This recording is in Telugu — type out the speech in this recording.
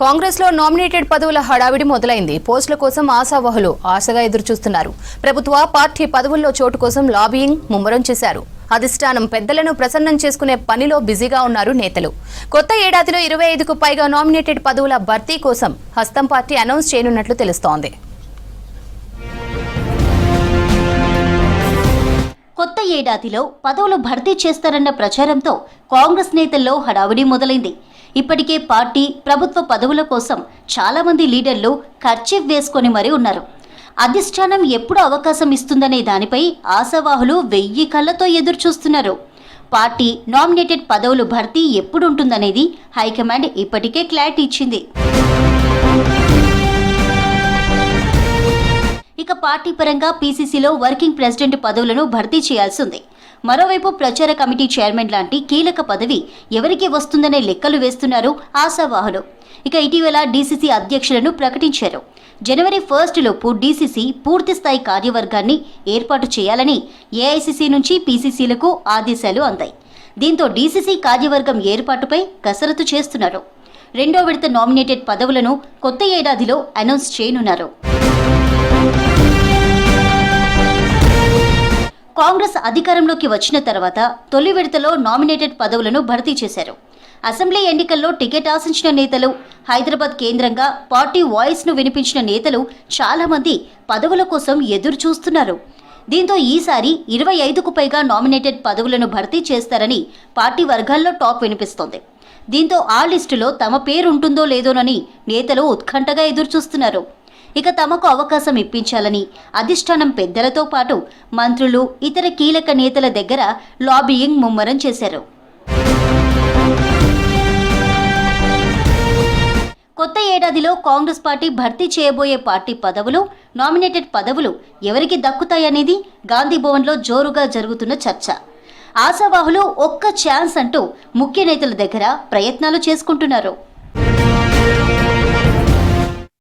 కాంగ్రెస్ లో నామినేటెడ్ పదవుల హడావిడి మొదలైంది. పోస్టుల కోసం ఆశావహులు ఆశగా ఎదురుచూస్తున్నారు. ప్రభుత్వ పార్టీ పదవుల్లో చోటు కోసం లాబియింగ్ ముమ్మరం చేశారు. అధిష్టానం పెద్దలను ప్రసన్నం చేసుకునే పనిలో బిజీగా ఉన్నారు నేతలు. కొత్త ఏడాదిలో 25కు పైగా నామినేటెడ్ పదవుల భర్తీ కోసం హస్తం పార్టీ అనౌన్స్ చేయనున్నట్లు తెలుస్తోంది. కొత్త ఏడాదిలో పదవులు భర్తీ చేస్తారన్న ప్రచారంతో కాంగ్రెస్ నేతల్లో హడావిడి మొదలైంది. ఇప్పటికే పార్టీ ప్రభుత్వ పదవుల కోసం చాలా మంది లీడర్లు ఖర్చీఫ్ వేసుకొని మరీ ఉన్నారు. అధిష్టానం ఎప్పుడు అవకాశం ఇస్తుందనే దానిపై ఆశావాహులు 1000 కళ్లతో ఎదురు చూస్తున్నారు. పార్టీ నామినేటెడ్ పదవులు భర్తీ ఎప్పుడు ఉంటుందనేది హైకమాండ్ ఇప్పటికే క్లారిటీ ఇచ్చింది. ఇక పార్టీ పరంగా పీసీసీలో వర్కింగ్ ప్రెసిడెంట్ పదవులను భర్తీ చేయాల్సి ఉంది. మరోవైపు ప్రచార కమిటీ చైర్మన్ లాంటి కీలక పదవి ఎవరికి వస్తుందనే లెక్కలు వేస్తున్నారు ఆశావాహులు. ఇక ఇటీవల డీసీసీ అధ్యక్షులను ప్రకటించారు. జనవరి 1 లోపు డీసీసీ పూర్తి స్థాయి కార్యవర్గాన్ని ఏర్పాటు చేయాలని ఏఐసీసీ నుంచి పీసీసీలకు ఆదేశాలు అందాయి. దీంతో డీసీసీ కార్యవర్గం ఏర్పాటుపై కసరత్తు చేస్తున్నారు. 2వ విడత నామినేటెడ్ పదవులను కొత్త ఏడాదిలో అనౌన్స్ చేయనున్నారు. కాంగ్రెస్ అధికారంలోకి వచ్చిన తర్వాత తొలి విడతలో నామినేటెడ్ పదవులను భర్తీ చేశారు. అసెంబ్లీ ఎన్నికల్లో టికెట్ ఆశించిన నేతలు, హైదరాబాద్ కేంద్రంగా పార్టీ వాయిస్ను వినిపించిన నేతలు చాలా మంది పదవుల కోసం ఎదురు చూస్తున్నారు. దీంతో ఈసారి 25కు పైగా నామినేటెడ్ పదవులను భర్తీ చేస్తారని పార్టీ వర్గాల్లో టాక్ వినిపిస్తోంది. దీంతో ఆ లిస్టులో తమ పేరు ఉంటుందో లేదోనని నేతలు ఉత్కంఠగా ఎదురుచూస్తున్నారు. ఇక తమకు అవకాశం ఇప్పించాలని అధిష్టానం పెద్దలతో పాటు మంత్రులు, ఇతర కీలక నేతల దగ్గర లాబియింగ్ ముమ్మరం చేశారు. కొత్త ఏడాదిలో కాంగ్రెస్ పార్టీ భర్తీ చేయబోయే పార్టీ పదవులు, నామినేటెడ్ పదవులు ఎవరికి దక్కుతాయనేది గాంధీ భవన్లో జోరుగా జరుగుతున్న చర్చ. ఆశావాహులు ఒక్క ఛాన్స్ అంటూ ముఖ్య నేతల దగ్గర ప్రయత్నాలు చేసుకుంటున్నారు.